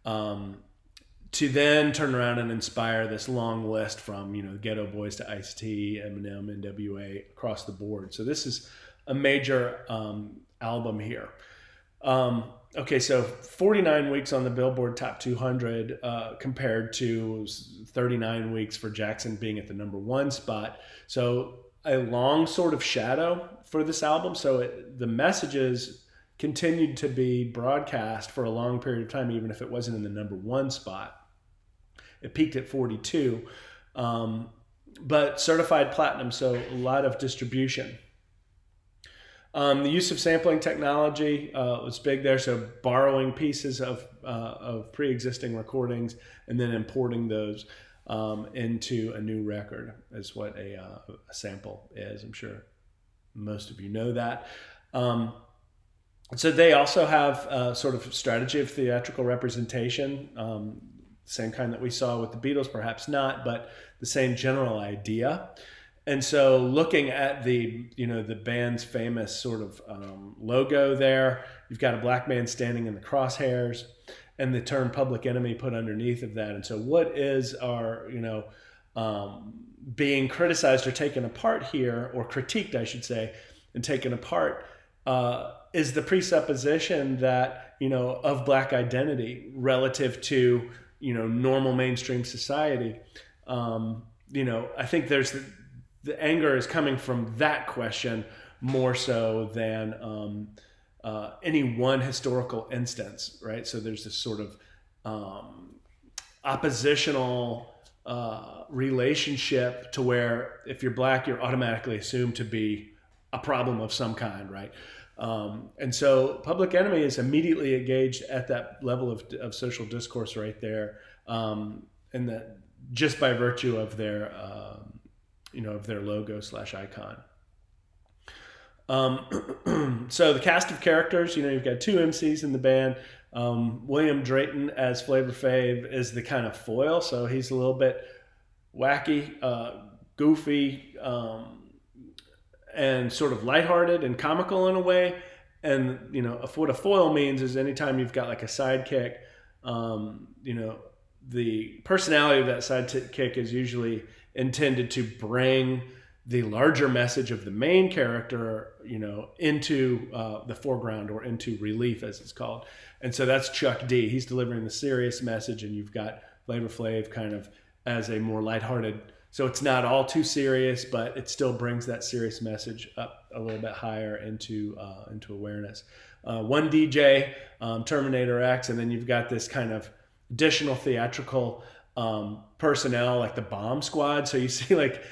Speaker 1: to then turn around and inspire this long list from, Ghetto Boys to Ice-T, Eminem, NWA, across the board. So this is a major album here. Okay, so 49 weeks on the Billboard Top 200 compared to 39 weeks for Jackson being at the number one spot. So a long sort of shadow for this album. So the messages continued to be broadcast for a long period of time, even if it wasn't in the number one spot. It peaked at 42, but certified platinum, so a lot of distribution. The use of sampling technology was big there, so borrowing pieces of pre-existing recordings and then importing those into a new record is what a sample is. I'm sure most of you know that. So they also have a sort of strategy of theatrical representation, same kind that we saw with the Beatles, perhaps not, but the same general idea. And so looking at the band's famous sort of logo there, you've got a black man standing in the crosshairs and the term Public Enemy put underneath of that. And so what is our, being criticized or taken apart here, or critiqued, I should say, and taken apart, is the presupposition that, of black identity relative to, normal mainstream society. I think there's the anger is coming from that question more so than any one historical instance, right? So there's this sort of oppositional relationship to where if you're black, you're automatically assumed to be a problem of some kind, right? And so Public Enemy is immediately engaged at that level of social discourse right there, and that just by virtue of their of their logo / icon. So the cast of characters, you've got two MCs in the band. William Drayton as Flavor Flav is the kind of foil, so he's a little bit wacky, goofy, and sort of lighthearted and comical in a way. And what a foil means is anytime you've got like a sidekick, the personality of that sidekick is usually intended to bring the larger message of the main character, into the foreground, or into relief, as it's called. And so that's Chuck D. He's delivering the serious message, and you've got Flavor Flav kind of as a more lighthearted. So it's not all too serious, but it still brings that serious message up a little bit higher into awareness. One DJ, Terminator X, and then you've got this kind of additional theatrical personnel like the Bomb Squad. So you see like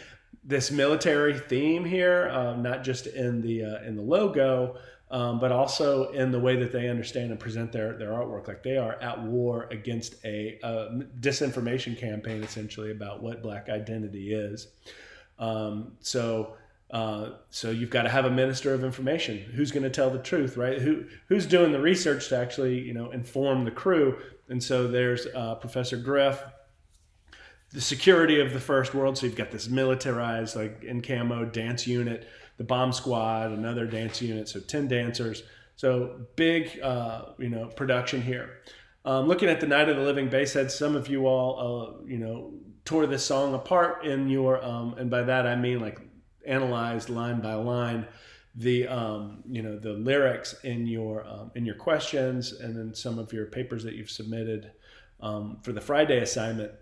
Speaker 1: this military theme here, not just in the logo, but also in the way that they understand and present their artwork. Like they are at war against a disinformation campaign, essentially, about what black identity is. So So you've got to have a minister of information. Who's going to tell the truth, right? Who's doing the research to actually, inform the crew? And so there's Professor Griff, the security of the first world. So you've got this militarized, like in camo dance unit, the bomb squad, another dance unit. So 10 dancers. So big, production here. Looking at the Night of the Living Bassheads, some of you all, tore this song apart in your, and by that I mean like analyzed line by line the the lyrics in your questions, and then some of your papers that you've submitted for the Friday assignment.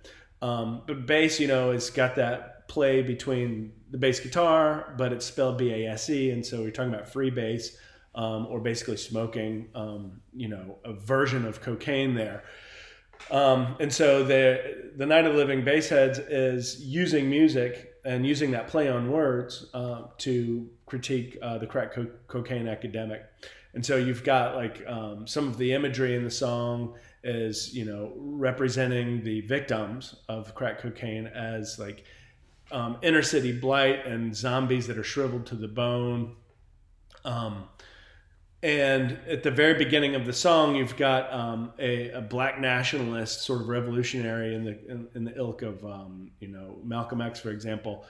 Speaker 1: But bass, it's got that play between the bass guitar, but it's spelled B-A-S-E, and so we're talking about free bass, or basically smoking, a version of cocaine there. And so the Night of the Living Bassheads is using music and using that play on words to critique the crack cocaine epidemic. And so you've got like some of the imagery in the song is, representing the victims of crack cocaine as like inner city blight and zombies that are shriveled to the bone. And at the very beginning of the song, you've got a black nationalist sort of revolutionary in the ilk of Malcolm X, for example,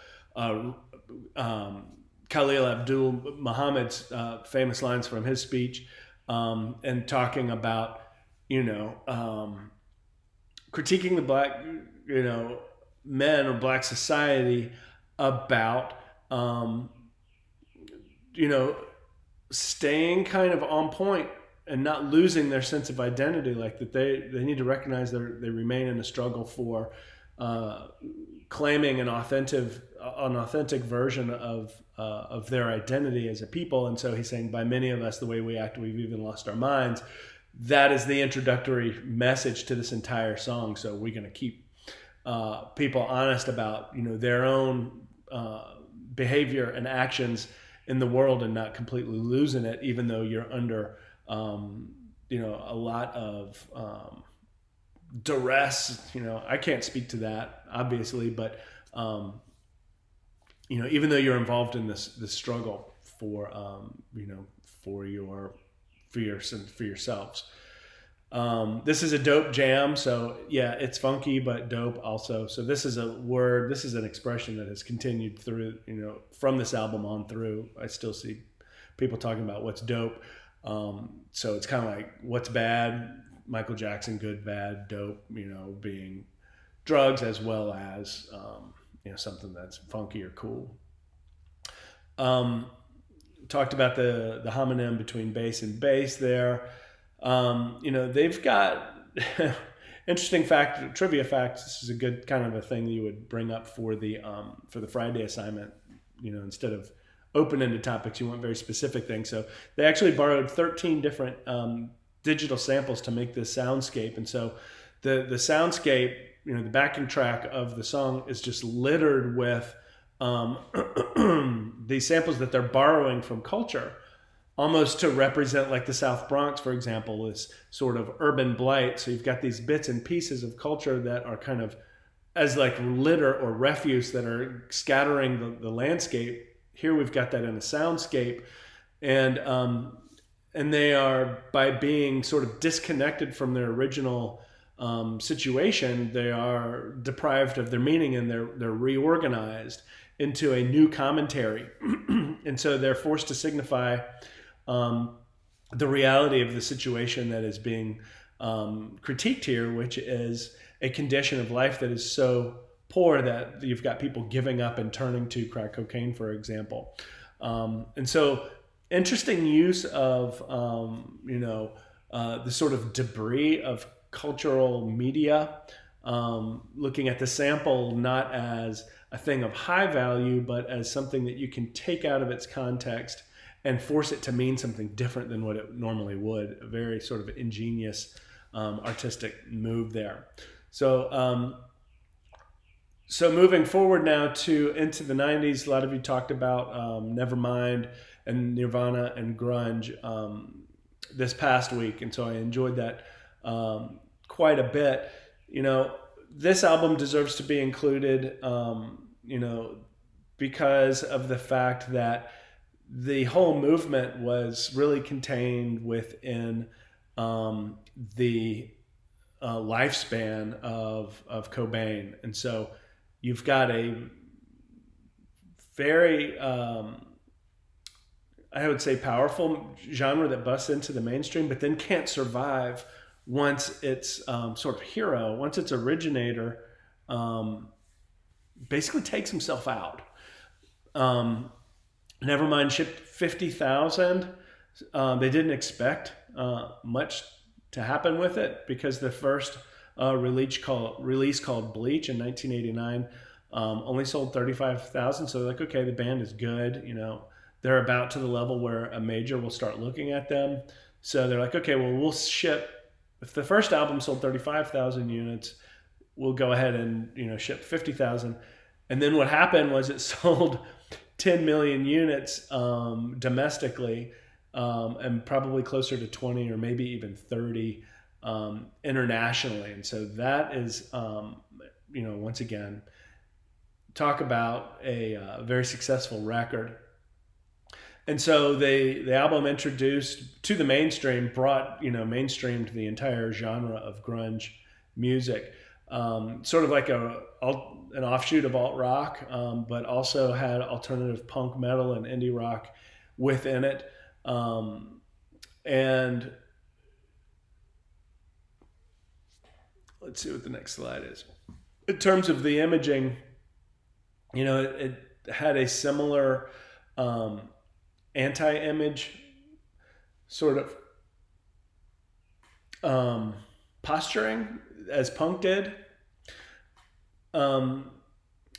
Speaker 1: Khalil Abdul Muhammad's famous lines from his speech, and talking about critiquing the black men or black society about staying kind of on point and not losing their sense of identity, like that they need to recognize they remain in a struggle for claiming an authentic version of their identity as a people. And so he's saying, by many of us, the way we act, we've even lost our minds. That is the introductory message to this entire song. So we're going to keep people honest about their own behavior and actions in the world, and not completely losing it, even though you're under a lot of duress. I can't speak to that obviously, but even though you're involved in this struggle for yourselves. This is a dope jam. So yeah, it's funky, but dope also. So this is an expression that has continued through, from this album on through. I still see people talking about what's dope. So it's kind of like what's bad, Michael Jackson, good, bad, dope, being drugs, as well as, something that's funky or cool. Talked about the homonym between bass and bass there. They've got interesting trivia facts. This is a good kind of a thing you would bring up for the Friday assignment. Instead of open-ended topics, you want very specific things. So they actually borrowed 13 different digital samples to make this soundscape. And so the soundscape, the backing track of the song is just littered with these samples that they're borrowing from culture, almost to represent like the South Bronx, for example, is sort of urban blight. So you've got these bits and pieces of culture that are kind of as like litter or refuse that are scattering the landscape. Here we've got that in a soundscape, and they are, by being sort of disconnected from their original situation, they are deprived of their meaning, and they're reorganized into a new commentary. And so they're forced to signify the reality of the situation that is being critiqued here, which is a condition of life that is so poor that you've got people giving up and turning to crack cocaine, for example. And so interesting use of, the sort of debris of cultural media, looking at the sample not as a thing of high value, but as something that you can take out of its context and force it to mean something different than what it normally would. A very sort of ingenious artistic move there. So moving forward now into the 90s, a lot of you talked about Nevermind and Nirvana and grunge this past week, and so I enjoyed that quite a bit. This album deserves to be included. because of the fact that the whole movement was really contained within the lifespan of Cobain. And so you've got a very, I would say, powerful genre that busts into the mainstream, but then can't survive once its sort of hero, once its originator basically takes himself out. Nevermind shipped 50,000. They didn't expect much to happen with it because the first release called Bleach in 1989 only sold 35,000. So they're like, okay, the band is good. You know, they're about to the level where a major will start looking at them. So they're like, okay, well, we'll ship. If the first album sold 35,000 units, we'll go ahead and, you know, ship 50,000. And then what happened was it sold 10 million units domestically, and probably closer to 20 or maybe even 30 internationally. And so that is, you know, once again, talk about a very successful record. And so the album introduced to the mainstream, brought, you know, mainstreamed the entire genre of grunge music, sort of like an offshoot of alt rock, but also had alternative punk, metal, and indie rock within it. And let's see what the next slide is. In terms of the imaging, you know, it had a similar anti-image sort of posturing as punk did. And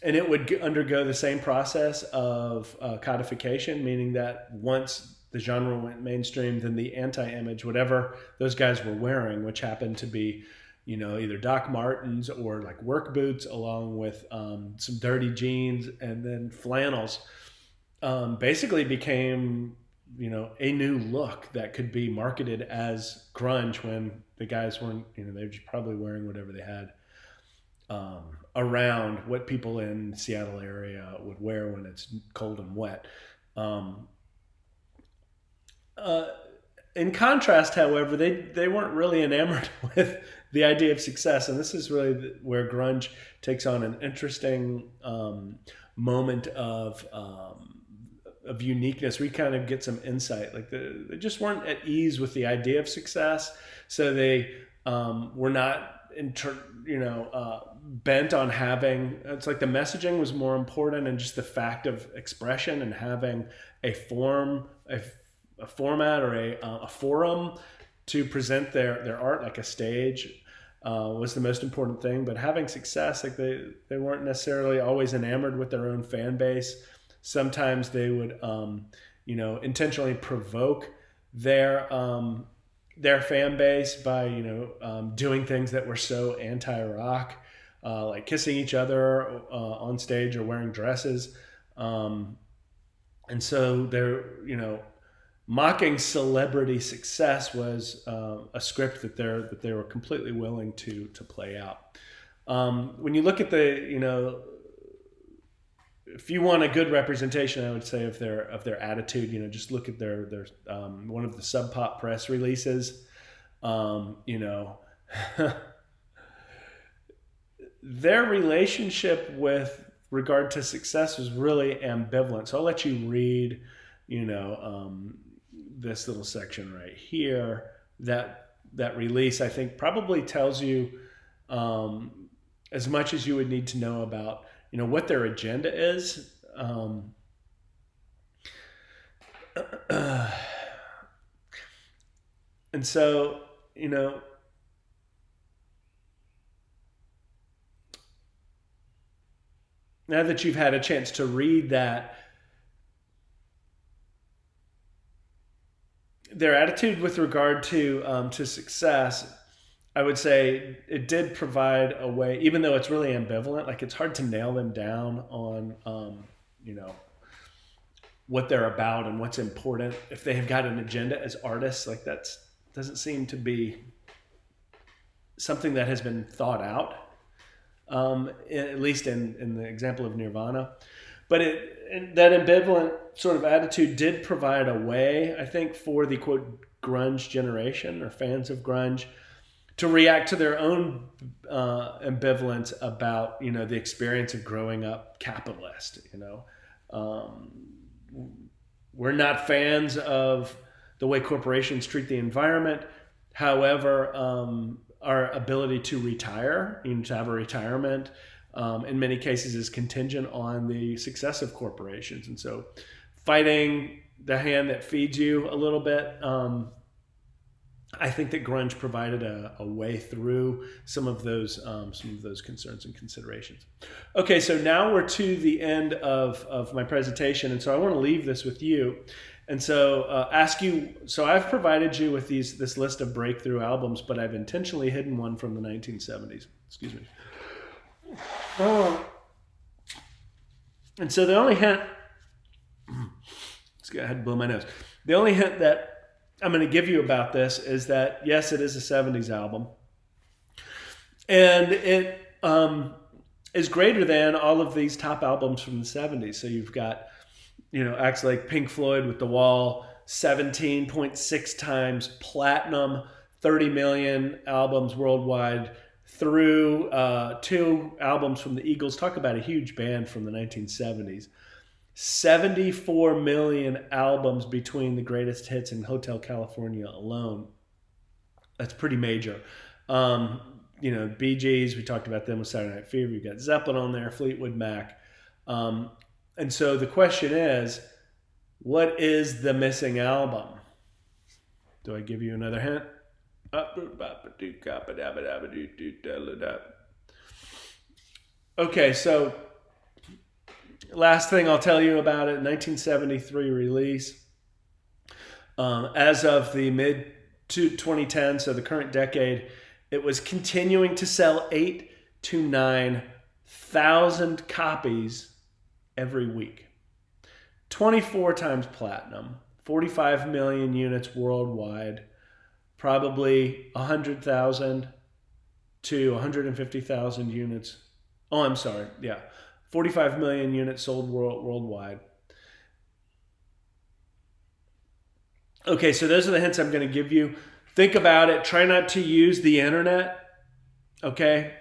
Speaker 1: it would undergo the same process of codification, meaning that once the genre went mainstream, then the anti-image, whatever those guys were wearing, which happened to be, you know, either Doc Martens or like work boots, along with some dirty jeans and then flannels, basically became, you know, a new look that could be marketed as grunge when the guys weren't, you know, they were just probably wearing whatever they had around, what people in the Seattle area would wear when it's cold and wet. In contrast, however, they weren't really enamored with the idea of success, and this is really where grunge takes on an interesting moment of uniqueness. We kind of get some insight. Like they just weren't at ease with the idea of success, so they were not bent on having. It's like the messaging was more important, and just the fact of expression and having a form, a format, or a forum to present their art, like a stage, was the most important thing. But having success, like they weren't necessarily always enamored with their own fan base. Sometimes they would, intentionally provoke their fan base by, doing things that were so anti-rock, like kissing each other on stage or wearing dresses. And so they're, mocking celebrity success was a script that they were completely willing to play out. When you look at if you want a good representation, I would say of their attitude, just look at their one of the Sub Pop press releases. Their relationship with regard to success was really ambivalent. So I'll let you read, this little section right here. That release, I think, probably tells you as much as you would need to know about what their agenda is. And so, now that you've had a chance to read that, their attitude with regard to success, I would say it did provide a way, even though it's really ambivalent, like it's hard to nail them down on, what they're about and what's important. If they have got an agenda as artists, like that doesn't seem to be something that has been thought out, at least in the example of Nirvana. but that ambivalent sort of attitude did provide a way, I think, for the quote grunge generation or fans of grunge to react to their own ambivalence about, the experience of growing up capitalist. We're not fans of the way corporations treat the environment. However, our ability to retire, to have a retirement, in many cases is contingent on the success of corporations. And so fighting the hand that feeds you a little bit, I think that grunge provided a way through some of those concerns and considerations. Okay, so now we're to the end of my presentation, and so I want to leave this with you, and so ask you. So I've provided you with this list of breakthrough albums, but I've intentionally hidden one from the 1970s. Excuse me. And so the only hint. I had to blow my nose. The only hint that I'm going to give you about this is that, yes, it is a 70s album. And it is greater than all of these top albums from the 70s. So you've got, acts like Pink Floyd with The Wall, 17.6 times platinum, 30 million albums worldwide, through 2 albums from the Eagles. Talk about a huge band from the 1970s. 74 million albums between the greatest hits and Hotel California alone. That's pretty major. Bee Gees, we talked about them with Saturday Night Fever. You've got Zeppelin on there, Fleetwood Mac. And so the question is, what is the missing album? Do I give you another hint? Okay, so last thing I'll tell you about it, 1973 release. As of the mid-2010s, so the current decade, it was continuing to sell 8,000 to 9,000 copies every week. 24 times platinum, 45 million units worldwide, probably 100,000 to 150,000 units. Oh, I'm sorry. Yeah. 45 million units sold worldwide. Okay, so those are the hints I'm going to give you. Think about it. Try not to use the internet. Okay?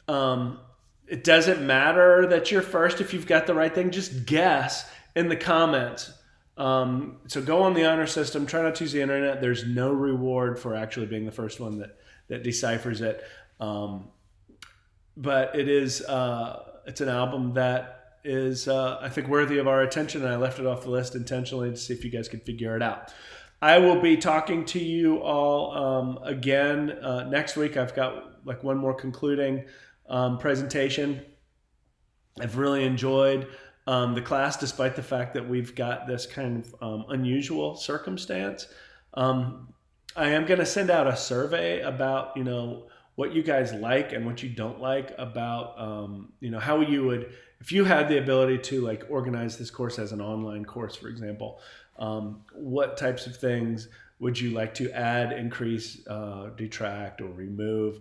Speaker 1: It doesn't matter that you're first if you've got the right thing. Just guess in the comments. So go on the honor system. Try not to use the internet. There's no reward for actually being the first one that deciphers it. But it is... it's an album that is, I think, worthy of our attention, and I left it off the list intentionally to see if you guys could figure it out. I will be talking to you all again next week. I've got one more concluding presentation. I've really enjoyed the class, despite the fact that we've got this kind of unusual circumstance. I am going to send out a survey about, what you guys like and what you don't like about, how you would, if you had the ability to organize this course as an online course, for example, what types of things would you like to add, increase, detract, or remove?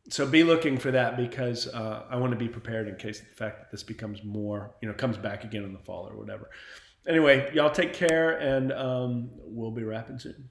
Speaker 1: So be looking for that, because I want to be prepared in case of the fact that this becomes more, comes back again in the fall or whatever. Anyway, y'all take care, and we'll be wrapping soon.